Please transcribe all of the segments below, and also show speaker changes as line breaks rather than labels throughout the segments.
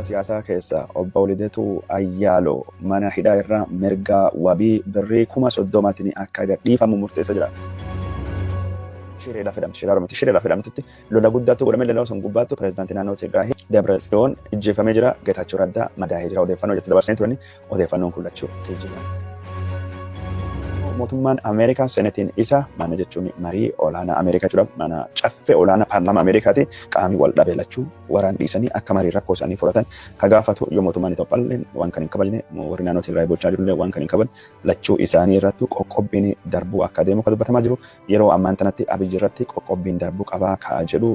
hidhamtoota siyaasaa keessa obbo Lidatuu Ayyaaloo mana hidhaa irraa mirga wabii birrii 30,000tiin akka gadhiifamu murteessa jira. Shireedhaaf hidhamti. Shiraaroo miti. Shireedhaaf hidhamtutti lola guddaatu godhamee lolaa osoo hin gubbaattu pireezidaantii naannoo Tigraay Dabratsiyoon ajjeefamee jira. Geetaachoo Raddaa madaa'ee jira. Odeeffannoo jettee dabarsanii turani. Odeeffannoon kun lachuu geejjiba. Mootummaan Ameerikaa senetiin isa mana jechuun marii olaanaa Ameerikaa jechuudha. Mana caffee olaanaa paarlaamaa Ameerikaati qaamni wal dhabee lachuu waraan dhiisanii akka marii rakkoo isaanii furatan ka gaafatu yoo mootummaan Itoophiyaallee waan kan hin kaballe warri naannoo Tigraay gochaa jirullee waan kan hin kaballe lachuu isaanii irratti qoqqobbiin darbuu akka deemu kan dubbatamaa jiru. Yeroo ammaan tanatti Abiyyi irratti qoqqobbiin darbuu qabaa ka jedhu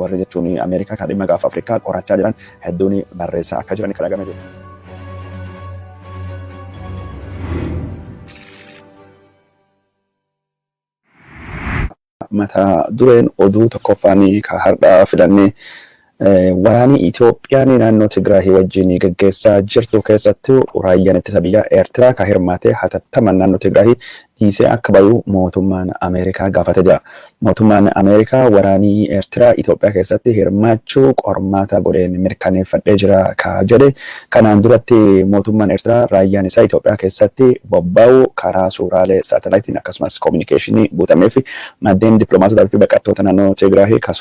warri jechuun Ameerikaa kan dhimma gaafa Afrikaa qorachaa jiran hedduun barreessaa akka jiran kan argamee jiru. Mata dureen oduu tokkoffaanii ka har'aa filannee waraanni Itoophiyaan naannoo Tigraay wajjin gaggeessaa jirtu keessattuu raayyaan ittisa biyyaa Eertiraa ka hirmaatee hatattamaan naannoo Tigraay dhiisee akka bayu mootummaan Ameerikaa gaafatee jira. Mootummaan Ameerikaa waraanii Eertiraa Itoophiyaa keessatti hirmaachuu qormaata godheen mirkaneeffadhee jira ka jedhe. Kanaan duratti mootummaan Eertiraa raayyaan isaa Itoophiyaa keessatti bobba'u karaa suuraalee saatalaayitiin akkasumas koominikeeshinii guutamee fi maddeen dippiloomaatotaa fi baqattoota naannoo Tigraay ka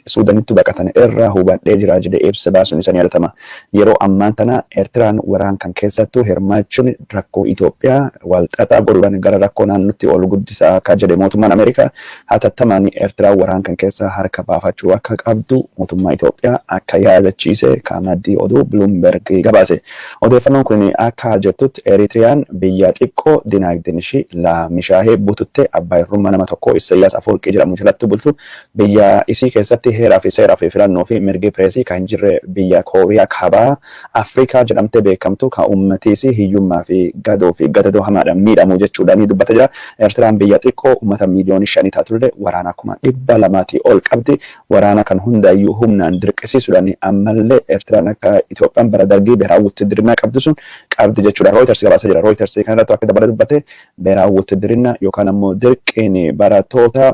Suudaanitti baqatan irraa hubadhee jira jedhee ibsa baasuun isa ni yaadatama. Yeroo ammaan tana Eertiraan waraan kan keessattuu hirmaachuun rakkoo Itoophiyaa walxaxaa godhuudhaan gara rakkoo naannootti ol guddisaa akka jedhe mootummaan Ameerikaa hatattamaan Eertiraa waraan kan keessa harka baafachuu akka qabdu mootummaa Itoophiyaa akka yaadachiise ka maddii oduu Bloomberg gabaase. Odeeffannoon kun akka jettutti Eritiyaan biyya xiqqoo dinagdeen ishii laamishaahee bututte abbaa irrummaa nama tokko Isaayyaas Afwerqii jedhamu jalatti bultu biyya isii keessatti heeraa fi seeraa fi filannoo fi mirgi pireesii kan jirre biyya Kooriyaa kaabaa Afrikaa jedhamtee beekamtu ka ummatiisi hiyyummaa fi gadoo fi gadadoo hamaadhaan miidhamu jechuudhaan dubbata jira. Eertiraan biyya xiqqoo uummata miiliyoonii 5 taatullee waraana 200,000 ol qabdi. Waraana kan hundaayyuu humnaan dirqisiisuudhaan ammallee Eertiraan akka Itoophiyaan bara dargii beeraa wuttidirinnaa qabdu sun qabdi jechuudha. Reuters gabaasa jira. Reuters kanarratti akka dabala dubbate beeraa wuttidirinnaa yookaan ammoo dirqiin barattoota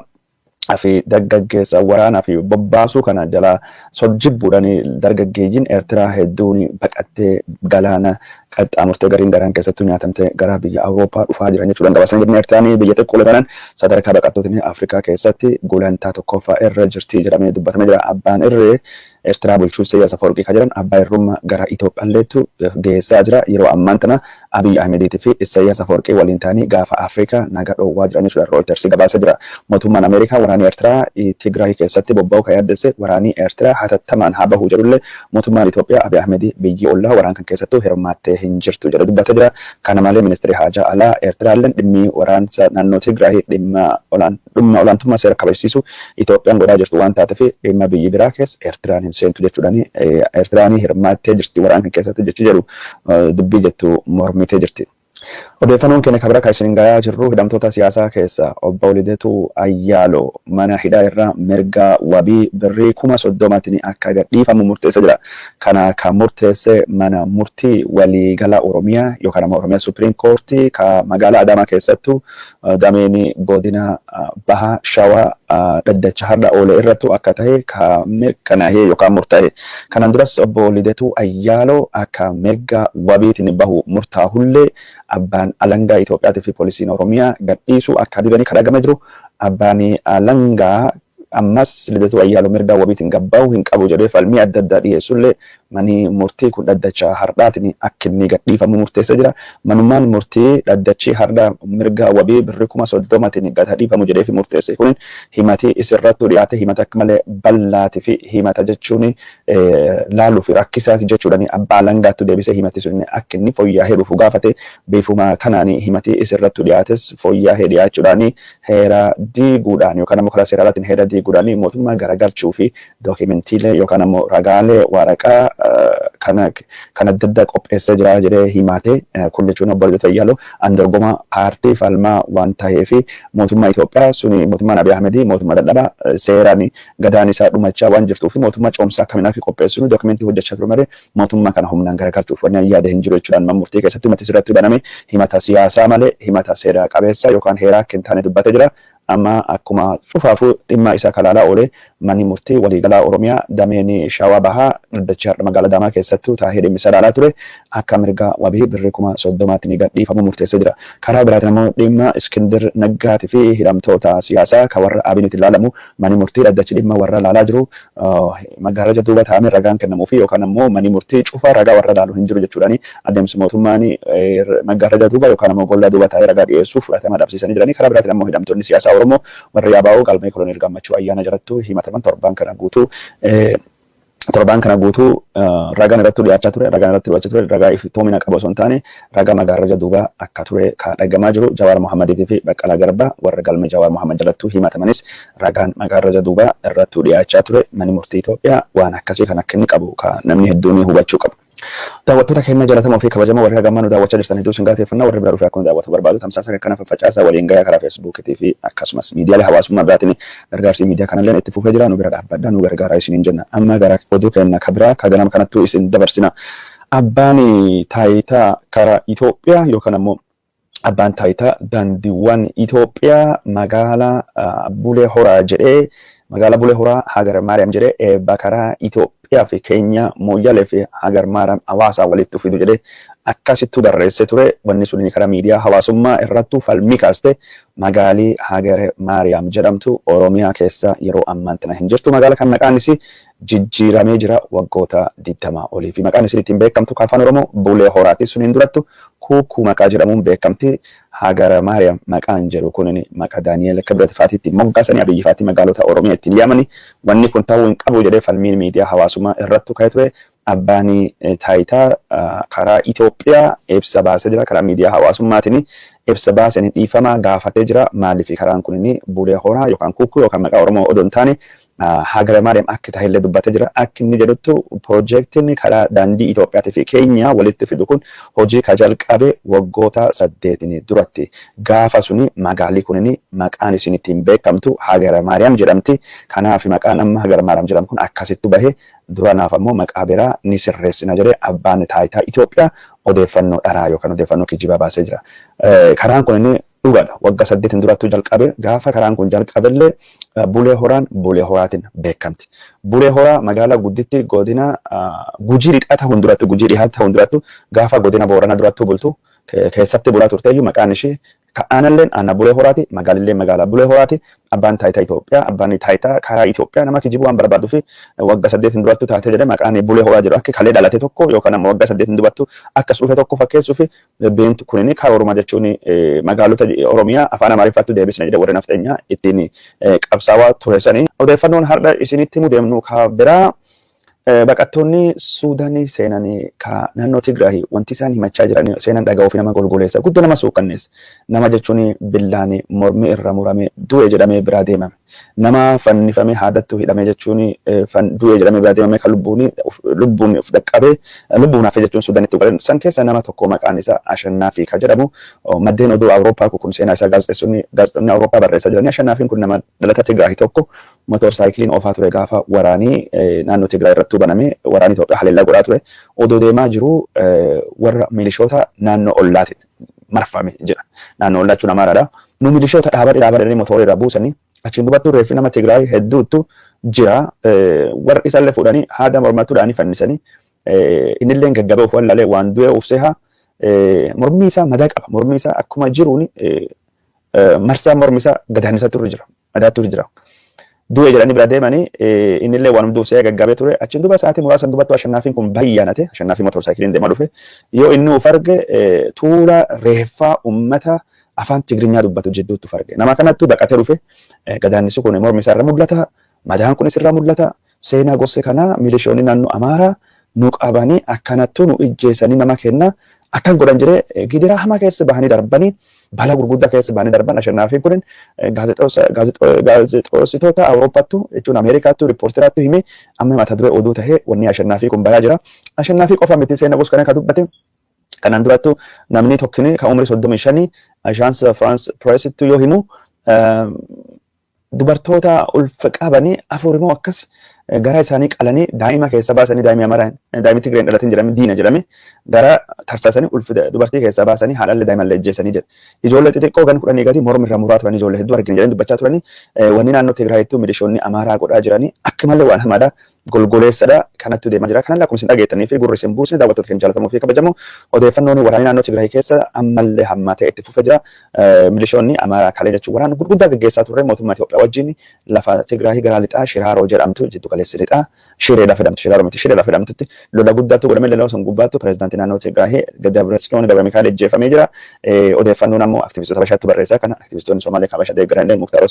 fi dargaggeessa waraanaa fi bobbaasuu kana jala soljibbuudhaan dargaggeeyyiin Eertiraa hedduun baqattee galaana qaxxaamurtee gariin garaan keessattuu nyaatamtee gara biyya Awurooppaa dhufaa jiran jechuudhaan gabaasanii jirni. Eertiraan biyya xiqqoo tanan sadarkaa baqattootaa Afrikaa keessatti gulantaa tokkoffaa irra jirti jedhamee dubbatamee jira. Abbaan irree Eertiraa bulchuu Isaayyaas Afwerqii kan jedhan abbaa irrummaa gara Itoophiyaaleetti geessaa jira. Yeroo ammaan tana Abiy Ahmediitii fi Isaayyaas Afwerqii waliin ta'anii gaafa Afrikaa naga dhoowwaa jiran jechuudha. Reuters gabaasa jira. Mootummaan Ameerikaa waraanii Eertiraa Tigraay keessatti bobba'u kan yaaddesse waraanii Eertiraa hatattamaan haa bahu jedhullee mootummaan Itoophiyaa Abiy Ahmedii biyyi ollaa waraan kan keessattuu hirmaattee hin jirtu jedhe dubbata jira. Kana malee ministeerri haajaa alaa Eertiraallee dhimmi waraansa naannoo Tigraay dhimma olaantummaa seera kabachiisu Itoophiyaan godhaa jirtu waan taateef dhimma biyyi biraa keessa Eertiraan seentu jechuudhaan Eertiraan hirmaattee jirti waraan kan keessatti jechi jedhu dubbii jettu mormitee jirti. Odeeffannoon keenya kabira kan isin gahaa jirru hidhamtoota siyaasaa keessa obbo Lidatuu Ayyaaloo mana hidhaa irraa mirga wabii birrii 30,000tiin akka gadhiifamu murteessa jira. Kana kan murteesse mana murtii waliigala Oromiyaa yookaan ammoo Oromiyaa Supreme Court ka magaalaa Adaamaa keessattuu dameen godina Bahaa Shawaa dhaddacha har'a oole irrattu akka ta'e mirkanaa'ee yookaan murtaa'e. Kanaan duras obbo Lidatuu Ayyaaloo akka mirga wabiitiin bahu murtaa'ullee abbaan alangaa Itoophiyaatii fi poolisiin Oromiyaa gadhiisuu akka didanii kan argamaa jiru. Abbaan alangaa ammas Lidatuu Ayyaaloo mirga wabiitiin gabba'uu hin qabu jedhee falmii adda addaa dhiyeessullee mani murtii kun dhaddacha har'aatiin akka inni gadhiifamu murteessa jira. Manummaan murtii dhaddachi har'aa mirga wabii birrii 30,000tiin gadhiifamu jedhee fi murteesse kun himatii isirrattuu dhiyaate himata akka malee bal'aatii fi himata jechuun laaluu fi rakkisaati jechuudhaan abbaa alangaatti deebisee himati sun akka inni fooyya'ee dhufu gaafate beefuma kanaan himatii isirrattuu dhiyaates fooyya'ee dhiyaachuudhaan heera diiguudhaan yookaan ammoo karaa seeraatiin heera diiguudhaan mootummaa garagalchuu fi dookumentiilee yookaan ammoo ragaalee waraqaa kana adda addaa qopheessee jira jedhee himatee kun jechuun obbo Lidatuu Ayyaaloo dorgomaa paartii falmaa waan ta'eef mootummaa Itoophiyaa suni mootummaan Abiy Ahmedii mootummaa dadhabaa seeraan gadaan isaa dhumachaa waan jirtuuf mootummaa coomsaa akkamiin akka qopheessuun dookumentii hojjechaa ture malee mootummaa kana humnaan garagalchuuf waan yaade hin jiru jechuudhaan mana murtii keessatti himati irratti baname himata siyaasaa malee himata seera qabeessa yookaan heeraa akka hin taane dubbatee jira. Amma akkuma cufaafuu dhimma isaa kalaalaa oolee manni murtii waliigalaa Oromiyaa dameen Shawaa Bahaa dhaddacha magaalaa Adaamaa keessattuu taa'ee dhimmicha ilaalaa ture akka mirga wabii birrii 30,000 ni gadhiifamu murteessee jira. Karaa biraatiin immoo dhimma Iskindir Naggaatii fi hidhamtoota siyaasaa kan warra Abiinitti ilaalamu manni murtii dhaddachi dhimma warra ilaalaa jiru magaalaa duuba taa'amee ragaan kennamuu fi yookaan immoo manni murtii cufa ragaa warra ilaalu hin jiru jechuudhaani adeemsi mootummaan magaalaa duuba yookaan immoo gollaa duuba taa'ee ragaa dhiyeessuuf fudhatama dhabsiisanii jiranii. Karaa biraatiin immoo hidhamtoonni siyaasaa Oromoo warra Yaabaa'oo galmee Koloneel Gammachuu ayyaana jalatti himataman torban kana guutuu ragaan irratti dhiyaachaa ture. Ragaan irratti dhiyaachaa ture ragaa iftoomina qabu osoo hin taane ragaa magaalaa duuba akka ture kan dhagamaa jiru. Jawaar Mohammadiitii fi Baqqalaa Garbaa warra galmee Jawaar Mohammad jalatti himatamanis ragaan magaalaa duuba irratti dhiyaachaa ture. Manni murtii Itoophiyaa waan akkasii kan akka inni qabu kan namni hedduun hubachuu qabu. Daawwattoota keenya jaalatamoo fi kabajamoo warri hagammaa nu daawwachaa jirtan hedduu isin galateeffannaa. Warri biraa dhufee akkuma daawwatu barbaadu tamsaasa kana faffacaasaa waliin gahaa karaa feesbuukiitii fi akkasumas miidiyaalee hawaasummaa biraatiin gargaarsi miidiyaa kanallee itti fufee jira. Nu bira dhaabbadhaa nu gargaaraa isiniin jenna. Amma gara oduu keenya kabiraa ka ganama kanattuu isin dabarsina. Abbaan taayitaa karaa Itoophiyaa yookaan ammoo abbaan taayitaa daandiiwwan Itoophiyaa magaalaa Bulee Horaa jedhee magaalaa Bulee Horaa Hagar Maariyaam jedhee eebba karaa Itoophiyaa fi Keenya Mooyyalee fi Hagar Maariyaam hawaasaa walitti fidu jedhee akkasittuu barreessee ture. Wanni sun karaa miidiyaa hawaasummaa irrattuu falmii kaaste magaalii Hagar Maariyaam jedhamtu Oromiyaa keessa yeroo ammaan tana hin jirtu. Magaala kan maqaan isii jijjiiramee jira waggoota 20 olii fi maqaan isii ittiin beekamtu afaan Oromoo Bulee Horaati. Sun hin durattu Kuukuu maqaa jedhamuun beekamti. Hagar Maariyaam maqaan jedhu kun maqaa Daani'eel Kibret Faatiitti moggaasanii Abiyyi Faatii magaalota Oromiyaa ittiin yaamani. Wanni kun ta'uu hin qabu jedhee falmiin miidiyaa hawaasummaa irrattu ka'ee ture. Abbaan taayitaa karaa Itoophiyaa ibsa baasee jira. Karaa miidiyaa hawaasummaatiin ibsa baasanii dhiifama gaafatee jira. Maaliif karaan kun Bulee Horaa yookaan Kuukuu yookaan maqaa Oromoo odoo hin taane Hagar Maariyaam akka ta'ellee dubbatee jira. Akka inni jedhutti piroojeektiin karaa daandii Itoophiyaatii fi Keenya walitti fidu kun hojii ka jalqabe waggoota 8 duratti. Gaafa suni magaalli kun maqaan isin ittiin beekamtu Hagar Maariyaam jedhamti. Kanaaf maqaan amma Hagar Maariyaam jedhamu kun akkasitti bahee duranaaf ammoo maqaa biraa ni sirreessina jedhee abbaan taayitaa Itoophiyaa odeeffannoo dharaa yookaan odeeffannoo kijibaa baasee jira. Karaan kun dhugaadha. Waggaa 8 durattuu jalqabe. Gaafa karaan kun jalqabellee Bulee Horaan Bulee Horaatiin beekamti. Bulee Horaa magaalaa gudditti godina Gujii lixaa hundurattu Gujii dhihaatti hundurattu gaafa godina Booranaa durattuu bultu keessatti bulaa turteeyyuu maqaan ishee ka'aanalleen aanaa Bulee Horaati. Magaalillee magaalaa Bulee Horaati. Abbaan taayitaa Itoophiyaa abbaan taayitaa karaa Itoophiyaa nama kijibuu waan barbaaduu fi waggaa 8 durattuu taatee jedhee maqaan Bulee Horaa jedhu akka kalee dhalate tokko yookaan ammoo waggaa 8 durattuu akka dhufe tokko fakkeessuu fi beentu kunini karaa Oromaa jechuun magaalota Oromiyaa afaan Amaariffatti deebisna jedhee warreen nafteenyaa ittiin qabsaawaa turesanii. Odeeffannoon har'a isinitti himu deemnu ka biraa baqattoonni Suudaanii seenanii ka naannoo Tigraay wanti isaan himachaa jiran seenan dhaga'uu fi nama golgoleessa guddoo nama suuqanneessa. Nama jechuun billaan mormii irra murame du'e jedhamee biraa deemame. Nama fannifamee haadattuu hidhamee jechuun du'e jedhamee biraa deemame kan lubbuun of dhaqqabee lubbuun hafe jechuun Suudaanitti galan san keessa nama tokko maqaan isaa Ashannaafi ka jedhamu maddeen oduu Awurooppaa kun seenaa isaa gaazexeessonni Awurooppaa barreessaa jiranii. Ashannaafiin kun nama dhalata Tigraay tokko motorsaayikiliin oofaa ture gaafa waraanii naannoo Tigraay irratti baname waraanii Itoophiyaa haleellaa godhaa ture. Odoo deemaa jiru warra milishoota naannoo ollaatiin marfame jira. Naannoo ollaa jechuun Amaaraadha. Nu milishoota dhaabadhanii motora irraa buusanii achiin dubattuu reeffi nama Tigraay hedduutu jira. Warri isaallee fuudhanii haada mormatuudhaanii fannisanii innillee gaggabee of wallaalee waan du'e ufseha mormii isaa madaa qaba. Mormii isaa akkuma jiruun marsaa mormii isaa gadaanisa jira. Madaatu jira. Du'e jedhanii bira deemanii innillee waan du'e gaggabee ture. Achiin duba sa'aatii muraasa dubattuu Ashannaafiin kun bayyaanate. Ashannaafiin motorsaayikiliin deemaa dhufe. Yoo inni uf arge tuula reeffaa uummata afaan Tigiriinyaa dubbatu jidduutti uf arge. Nama kanattuu baqatee dhufe. Gadaannisni kun mormi isaa irra mul'ata. Madaan kunis irra mul'ata. Seenaa gosa kanaa milishoonni naannoo Amaaraa nu qabanii akkanattuu nu ijjeessanii nama kenna. Akkan godhan jedhee gidiraa hamaa keessa bahanii darbanii bala gurguddaa keessa bahanii darban. Ashannaafiin kun gaazexeessitoota Awurooppaattu jechuun Ameerikaattu riippoorteraattu hime amma mata duree oduu tahee wanni Ashannaafiin kun bayaa jira. Ashannaafiin qofa miti seenaa gosa kanaa ka dubbate. Kanaan durattu namni tokkini kan umrii 35 Agence France Presse yoo himu dubartoota ulfa qabanii afur immoo akkas gara isaanii qalanii daa'ima keessa baasanii daa'imni Amaaraa daa'imni Tigreen dhalatin jedhame diina jedhame gara tarsasanii ulfida dubartii keessaa baasanii haadhallee daa'imman ajjeesanii jedha. Ijoollee xixiqqoo gan kudhanii gadi morma irraa muraa turan ijoollee hedduu argina jedhanii dubbachaa turanii wanni naannoo Tigraayittuu milishoonni Amaaraa godhaa jiranii akka malee waan hamaadha. Golgoleessadha kanatti deemaa jira. Kanaan lakkoofsi dhageettanii fi gurri isin buusne daawwattoota keenya jaalatamuu fi kabajamoo odeeffannoon waraanni naannoo Tigraay keessa ammallee hammaatee itti fufee jira. Milishoonni Amaaraa kalee jechuun waraana gurguddaa gaggeessaa turre mootummaa Itoophiyaa wajjin lafa Tigraay garaa lixaa Shiraaroo jedhamtu jiddu galeessi lixaa Shireedhaa fedhamtu Shiraaroo miti Shireedhaa fedhamtutti lola guddaatu godhamee lolaa osoo gubbaattu pireezidaantii naannoo Tigraay Dabratsiyoon Dabramikaal ejjeefamee jira. Odeeffannoon ammoo aktivistoota Habashaatti barreessaa kana aktivistoonni Somaalee Habashaa deeggaran Muktaar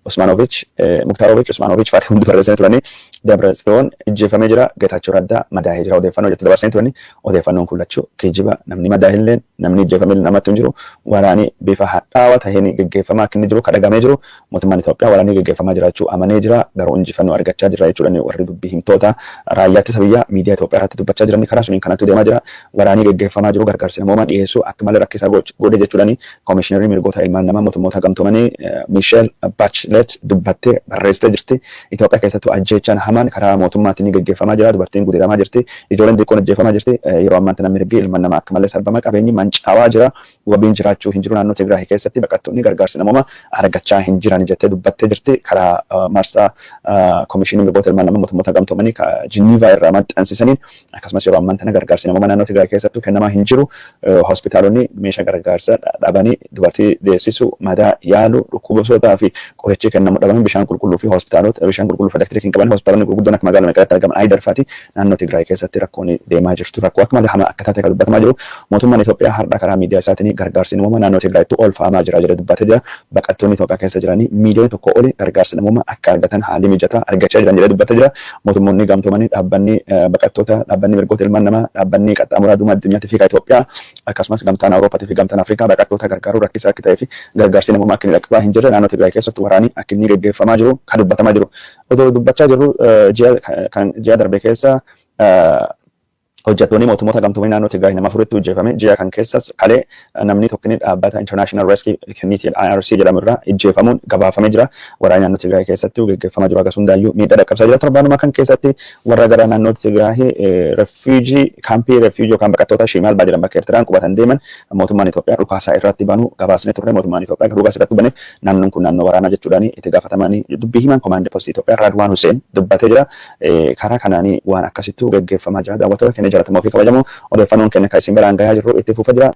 Usmaanoviich fa'aati hundi barreessanii turanii Dabratsiyoon ejjeefamee jira. Geetaachoo Raddaa madaa'ee jira. Odeeffannoo jettu dabarsanii turanii odeeffannoon kun lachuu kijiba namni madaa'e illee namni ejjeefamee namatti hin jiru. Waraanii bifa hadhaawaa taheen gaggeeffamaa akka inni jiru kadhagamee jiru. Mootummaan Itoophiyaa waraanii gaggeeffamaa jiraachuu amanee jira. Garuu injifannoo argachaa jira jechuudha. Warri dubbii himtoota raayyaa ittisa biyyaa miidiyaa Itoophiyaa irratti dubbachaa jiran karaa suniin kanatti deemaa jira. Waraanii gaggeeffamaa jiru gargaarsi namoomaa dhiyeessuu akka malee rakkisaa godhe jechuudhaani koomishiinarii mirgoota ilmaan namaa mootummoota gamtoomanii Miisheel Bachelet dubbattee barreessitee jirti. Itoophiyaa keessattuu ajjeechaan hamaan karaa mootummaatiin gaggeeffamaa jira. Dubartiin gudeedamaa jirti. Ijoolleen xiqqoon ajjeefamaa jirti. Yeroo ammaa kana mirgi ilmaan namaa akka malee sarbama qabeenyi mancaawaa jira. Wabiin jiraachuu hin jiru naannoo Tigraay keessatti baqattoonni gargaarsi namoomaa argachaa hin jiran jettee dubbattee jirti. Karaa marsaa koomishinii mirgoota ilmaan namaa mootummoota gamtoomanii Jiniivaa irraa maxxansisaniin akkasumas yeroo ammaa kana gargaarsi namoomaa naannoo Tigraay keessattuu kennamaa hin jiru. Hospitaalonni meeshaa gargaarsaa dhabanii dubartii deessisu madaa yaalu dhukkubsootaa fi qorichi kennamu dhabaman bishaan qulqulluu fi hospitaalota bishaan qulqulluu fi elektiriikii hin qaban hospitaalonni gurguddoon akka magaalaa Maqaleetti argaman Aydarfaati naannoo Tigraay keessatti rakkoon deemaa jirtu. Rakkoo akka malee hamaa akka taate kan dubbatamaa jiru. Mootummaan Itoophiyaa har'a karaa miidiyaa isaatiin gargaarsi namoomaa naannoo Tigraayitti oolfamaa jira jedhee dubbatee jira. Baqattoonni Itoophiyaa keessa jiranii miiliyoona tokko oli gargaarsi namoomaa akka argatan haalli mijataa argachaa jiran jedhee dubbatee jira. Mootummoonni gamtoomanii dhaabbanni baqattoota dhaabbanni mirgoota ilmaan namaa dhaabbanni qaxxaamuraa dhuma addunyaatti fi Itoophiyaa akkasumas gamtaan Awurooppaatii fi gamtaan Afrikaa baqattoota gargaaruu rakkisaa akka ta'ee fi gargaarsi namoomaa akka inni dhaqqabaa hin jirre naannoo Tigraay keessatti waraanii akka inni gaggeeffamaa jiru kan dubbatamaa jiru. Odoo dubbachaa jirru ji'a darbe keessa hojjettoonni mootummoota gamtoomanii naannoo Tigraay nama afuritti hojjeefame ji'a kan keessas kalee namni tokkinni dhaabbata International Rescue Committee IRC jedhamu irraa ejjeefamuun gabaafamee jira. Waraana naannoo Tigraay keessatti gaggeeffamaa jiru akkasuma hundaayyuu miidhaa dhaqqabsaa jira. Torbaanuma kan keessatti warra gara naannoo Tigraay refuujii kaampii refuujii yookaan baqattoota Shimaal Baadiran bakka Eertiraan qubatan deeman mootummaan Itoophiyaa dhukaasaa irratti banuu gabaasnee turre. Mootummaan Itoophiyaa garuu gabaasa irratti baneef naannoon kun naannoo waraanaa jechuudhaan itti gaafatamanii dubbii himan koomaandii poostii Itoophiyaa Radwaan Hussein dubbatee jira. Karaa kanaanii waan akkasittuu gaggeeffamaa jira. Daawwattoota keenya jaallatamoo fi kabajamoo odeeffannoon keenya kan isin biraan gahaa jirru itti fufaa jira.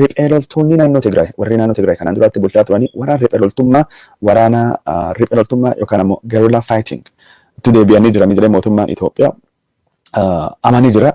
Riphee loltoonni naannoo Tigraay warri naannoo Tigraay kanaan duratti bulchaa turanii waraana riphee loltummaa yookaan ammoo guerrilla fighting itti deebi'anii jiranii jedhee mootummaan Itoophiyaa amanii jira.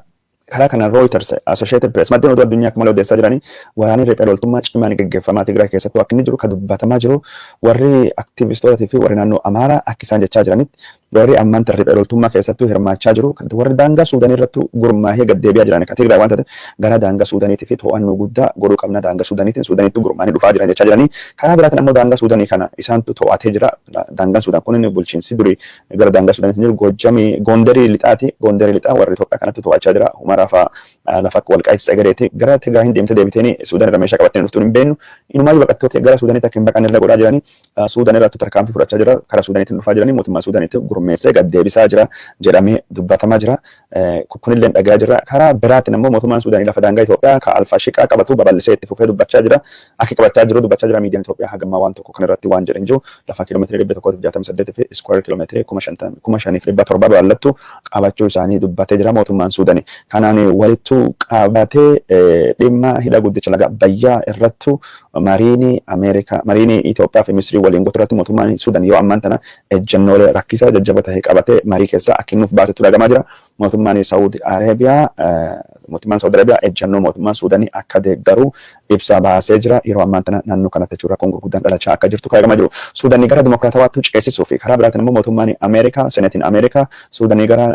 Karaa kanaan Reuters Associated Press maddeen oduu addunyaa akka malee odeessaa jiranii waraanni riphee loltummaa cimaan gaggeeffamaa Tigraay keessattuu akka inni jiru kan dubbatamaa jiru. Warri aktiivistootaa fi warri naannoo Amaaraa akka isaan jechaa jiranitti warri ammaan riphee loltummaa keessattuu hirmaachaa jiru. Warri daangaa Suudanii irratti gurmaa'ee gad deebi'aa jiran kan Tigraay waan ta'eef gara daangaa Suudaaniitii fi to'annoo guddaa godhuu qabna daangaa Suudaaniitiin Suudaaniitti gurmaa'anii dhufaa jiran jechaa jiranii. Karaa biraatiin ammoo daangaa Suudaanii kana isaantu to'atee jira. Daangaan Suudaan kun inni bulchiinsi durii gara daangaa Suudaaniitiin jiru Goojjamii Gondarii lixaati. Gondarii lixaa warri Itoophiyaa kanatti to'achaa jira. Rafa lafa Walqaayitti Sagareetti gara Tigraay deemtee deebitee Suudaan irraa meeshaa qabattee dhuftuun hin beeknu. Inumaayyuu baqattoota gara Suudaaniitti akka hin baqanne irra godhaa jiranii. Suudaan irratti tarkaanfii fudhachaa jira. Karaa Suudaaniitti dhufaa jiranii mootummaa Suudaaniitti gurmeessee gad deebisaa jira jedhamee dubbatamaa jira. Kunillee dhagaa jira. Karaa biraatiin immoo mootummaan Suudaanii lafa daangaa Itoophiyaa ka Alfaashiqaa qabatu babal'isee itti fufee dubbachaa jira. Akka qabachaa jiru dubbachaa jira miidiyaan Itoophiyaa hagammaa waan tokko kan irratti waan jedhan jiru lafa kiiloomeetirii 168 fi square kiiloomeetirii 5,700 babal'attu qabachuu isaanii dubbatee jira mootummaan Suudaanii. Kanaan walittuu qabatee dhimma hidha guddicha laga Abbayyaa irrattu mariinii Ameerikaa mariinii Itoophiyaa fi Misrii waliin godhurratti mootummaan Suudaan yoo ammaan tana ejjennoolee rakkisaa jajjaba ta'e qabatee marii keessaa akka inni baasetu dhagamaa jira. Mootummaan Saudi Arabiyaa ejjennoo mootummaan Suudaanii akka deeggaru ibsa baasee jira. Yeroo ammaan tana naannoo kanatti jechuudha rakkoon gurguddaan dhalachaa akka jirtu dhagamaa jiru. Suudaanii gara dimokiraatawaatti ceesisuu fi karaa biraatiin immoo mootummaan Ameerikaa seneetiin Ameerikaa Suudaanii gara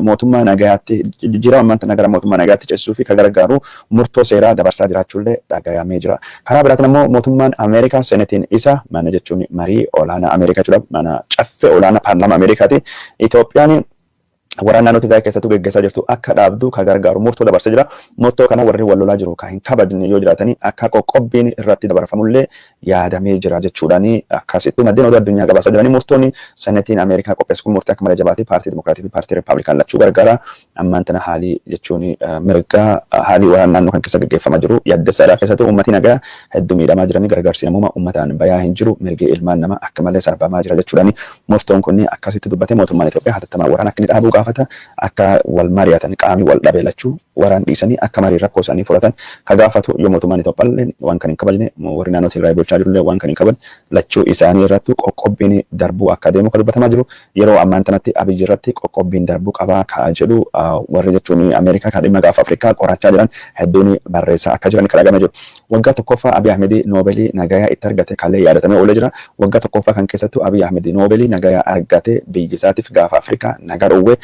mootummaa nagayaatti jira ammaan tana gara mootummaa nagayaatti ceesisuu fi kan gargaaru murtoo seeraa dabarsaa jiraachuullee dhagahamee jira. Karaa biraatiin immoo mootummaan Ameerikaa seneetiin isa mana jechuun marii olaanaa Ameerikaa jechuudha mana caffee olaanaa paarlaamaa Ameerikaati. Itoophiyaan waraana naannoo Tigraay keessattuu geggeessaa jirtu akka dhaabdu ka gargaaru murtoo dabarsee jira. Murtoo kana warri wal lolaa jiru kan hin kabajne yoo jiraatanii akka qoqqobbiin irratti dabarfamullee yaadamee jira jechuudhaani akkasittuu maddeen oduu addunyaa gabaasaa jiranii murtoonni senetiin Ameerikaa qopheessu kun murtii akka malee jabaatee paartii Dimokiraatii fi paartii Rippaabilikaan lachuu gargaara. Ammaan tana haalii jechuun mirgaa haalii waraana naannoo kan keessa geggeeffamaa jiru yaaddessaadha keessatti uummatni nagaa hedduu miidhamaa jiranii gargaarsi namummaa uummataan bayaa hin jiru mirgi ilmaan namaa akka malee sarbamaa jira jechuudhaani murtoon kun akkasitti dubbatee mootummaan Itoophiyaa hatattamaan waraana akka inni dhaabuu gaafata akka wal mari'atan qaamni wal dhabee lachuu waraan dhiisanii akka marii rakkoo isaanii furatan ka gaafatu yoo mootummaan Itoophiyaa waan kan hin kabajne warri naannoo Tigraay gochaa jirullee waan kan hin kabajne lachuu isaanii irratti qoqqobbiin darbuu akka deemu kan dubbatamaa jiru yeroo ammaan tanatti Abiyyi irratti qoqqobbiin darbuu qabaa ka jedhu warri jechuun Ameerikaa kan dhimma gaafa Afrikaa qorachaa jiran hedduun barreessaa akka jiran kan argamaa jiru. Waggaa tokkoffaa Abiy Ahmed Noobelii nagayaa itti argate kallee yaadatamee oolee jira. Waggaa tokkoffaa kan keessattuu Abiy Ahmed Noobelii nagayaa argate biyyi isaatiif gaafa Afrikaa nagaa dhowwee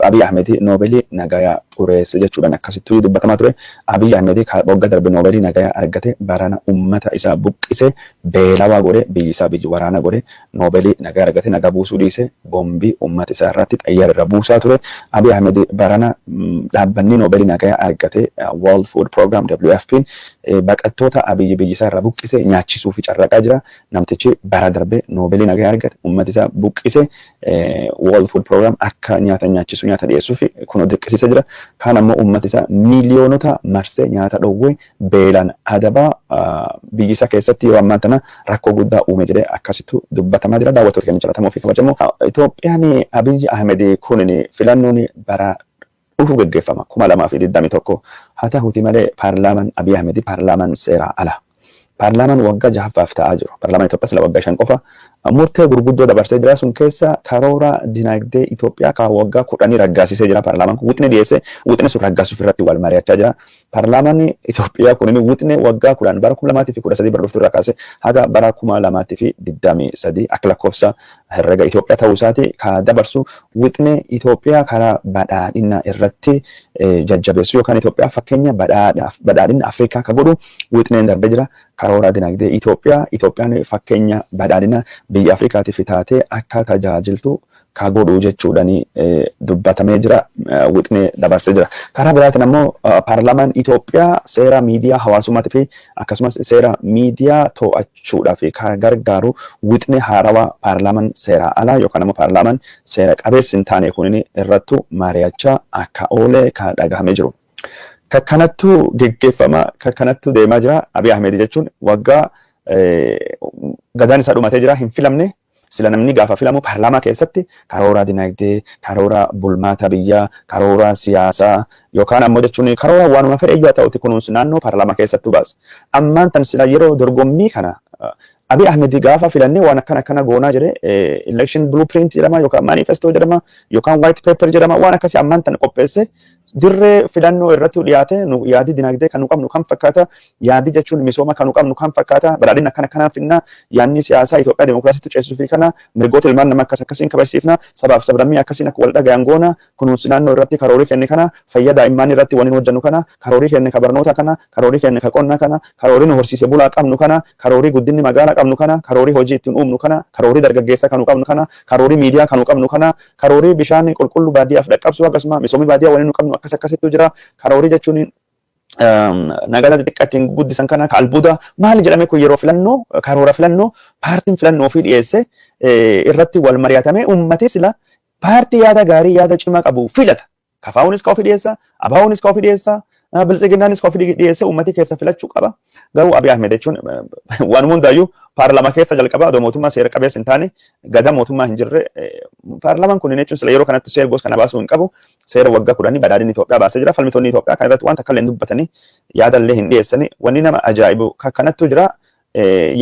Abiy Ahmed Noobelii nagayaa xureesse jechuudhaan akkasittuu dubbatamaa ture. Abiy Ahmed waggaa darbe Noobelii nagayaa argate barana uummata isaa buqqise beelawaa godhe biyyi isaa biyyi waraana godhe Noobelii nagaa argate nagaa buusuu dhiise bombii uummata isaa irratti xayyaara irra buusaa ture. Abiy Ahmed barana dhaabbanni Noobelii nagayaa argate World Food Program WFP baqattoota Abiyyi biyyi isaa irra buqqise nyaachisuu fi carraqaa jira. Namtichi bara darbe Noobelii nagayaa argate uummata isaa buqqise World Food Program akka nyaata nyaachisuu nyaata dhiyeessuu fi kun dirqisiisa jira. Kaan ammoo uummata isaa miiliyoonota marsee nyaata dhowwee beelaan adabaa biyyi isaa keessatti yoo ammaan tana rakkoo guddaa uume jedhee akkasittuu dubbatamaa jira. Daawwattoota keenya jaalatamoo fi kabajamoo Itoophiyaan Abiy Ahmed kun filannoon bara dhufu geggeeffama 2021 haa ta'uuti malee paarlaamaan Abiy Ahmed paarlaamaan seeraa ala. Paarlaamaan waggaa jahaffaaf ta'aa jiru. Paarlaamaan Itoophiyaa sila waggaa 5 qofa murtee gurguddoo dabarsee jira sun keessa karoora dinagdee Itoophiyaa ka waggaa 10 raggaasisee jira. Paarlaamaan kun wixne dhiyeesse wixne sun raggaasuuf irratti wal mari'achaa jira. Paarlaamaan Itoophiyaa kun wixne waggaa 10 bara 2013 bara dhuftu irraa kaasee haga bara 2023 akka lakkoofsa herrega Itoophiyaa ta'uu isaati ka dabarsu wixne Itoophiyaa karaa badhaadhina irratti jajjabeessuu yookaan Itoophiyaa fakkeenya badhaadhina Afrikaa ka godhu wixneen darbee jira. Karoora dinagdee Itoophiyaan fakkeenya badhaadhina biyya Afrikaatiif taatee akka tajaajiltu ka godhu jechuudhaani dubbatamee jira wixnee dabarsee jira. Karaa biraatiin ammoo paarlaamaan Itoophiyaa seera miidiyaa hawaasummaa fi akkasumas seera miidiyaa to'achuudhaaf ka gargaaru wixnee haarawaa paarlaamaan seera alaa yookaan ammoo paarlaamaan seera qabeessi hin taane kun irrattu mari'achaa akka oolee ka dhagahamee jiru. Kanattu geggeeffama kanattu deemaa jira. Abiy Ahmed jechuun waggaa gadaan isaa dhumatee jira hin filamne sila namni gaafa filamu paarlaamaa keessatti karoora dinagdee karoora bulmaata biyyaa karoora siyaasaa yookaan ammoo jechuun karoora waanuma fedhe iyyuu ta'utti kunuunsi naannoo paarlaamaa keessattuu baasa. Ammaan tan sila yeroo dorgommii kana Abiy Ahmed gaafa filannee waan akkana goonaa jedhe election blueprint jedhama yookaan manifesto jedhama yookaan white paper jedhama waan akkasii ammaan tan qopheesse dirree filannoo irratti dhiyaate yaadi dinagdee kan nu qabnu kan fakkaata yaadi jechuun misooma kan nu qabnu kan fakkaata badhaadhina akkana finna yaadni siyaasaa Itoophiyaa demokraasiitti ceesisuu fi kana mirgoota ilmaan namaa akkasiin kabajsiifna sabaaf sablammii akkasiin akka wal dhaga'an goona kunuunsi naannoo irratti karoorii kenne kana fayyaa daa'imman irratti waliin hojjennu kana karoorii kenne ka barnoota kana karoorii kenne ka qonnaa kana karoorii nu horsiise bulaa qabnu kana karoorii guddinni magaalaa qabnu kana karoorii hojii ittiin uumnu kana karoorii dargaggeessaa kan nu qabnu kana karoorii miidiyaa kan nu qabnu kana karoorii bishaan qulqulluu baadiyyaaf dhaqqabsu akkasuma misoomii baadiyyaa waliin nu qabnu akkasittu jira. Karoorii jechuun nagaa xixiqqaatiin guddisan kana albuuda maali jedhame kun yeroo filannoo karoora filannoo paartiin filannoo fi dhiyeesse irratti wal mari'atame uummatni sila paartii yaada gaarii yaada cimaa qabu filata. Kafaa'uunis ka ofii dhiyeessa, abaa'uunis ka ofii dhiyeessa, biltsiginnaanis ka ofii dhiyeesse uummati keessa filachuu qaba. Garuu Abiy Ahmed jechuun waan hundaayyuu paarlaamaa keessa jalqaba adoo mootummaa seera qabeessa hin taane gada mootummaa hin jirre paarlaamaan kun jechuun sila yeroo kanatti seera gosa kana baasuu hin qabu. Seera waggaa 10 badhaadhinni Itoophiyaa baasee jira. Falmitoonni Itoophiyaa kan irratti waan takka illee hin dubbatanii yaada illee hin dhiyeessanii wanni nama ajaa'ibu kanattu jira.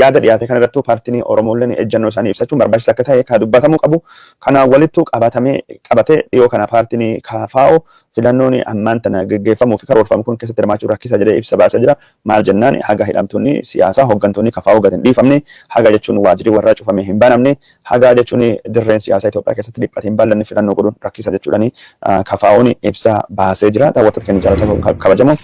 Yaada dhiyaate kan irrattuu paartiin Oromooleen ejjennoo isaanii ibsachuun barbaachisaa akka ta'e ka dubbatamuu qabu. Kana walittuu qabatee dhiyoo kana paartiin KFO filannoon ammaan tana geggeeffamuu fi karoorfamu kun keessatti hirmaachuu rakkisaa jedhee ibsa baasee jira. Maal jennaan haga hidhamtoonni siyaasaa hooggantoonni KFO gad hin dhiifamne haga jechuun waajjirri warraa cufamee hin banamne haga jechuun dirreen siyaasaa Itoophiyaa keessatti dhiphate hin bal'anne filannoo godhuun rakkisaa jechuudhaani KFO'n ibsa baasee jira. Daawwattoota keenya jaallatamoo kabajamoo.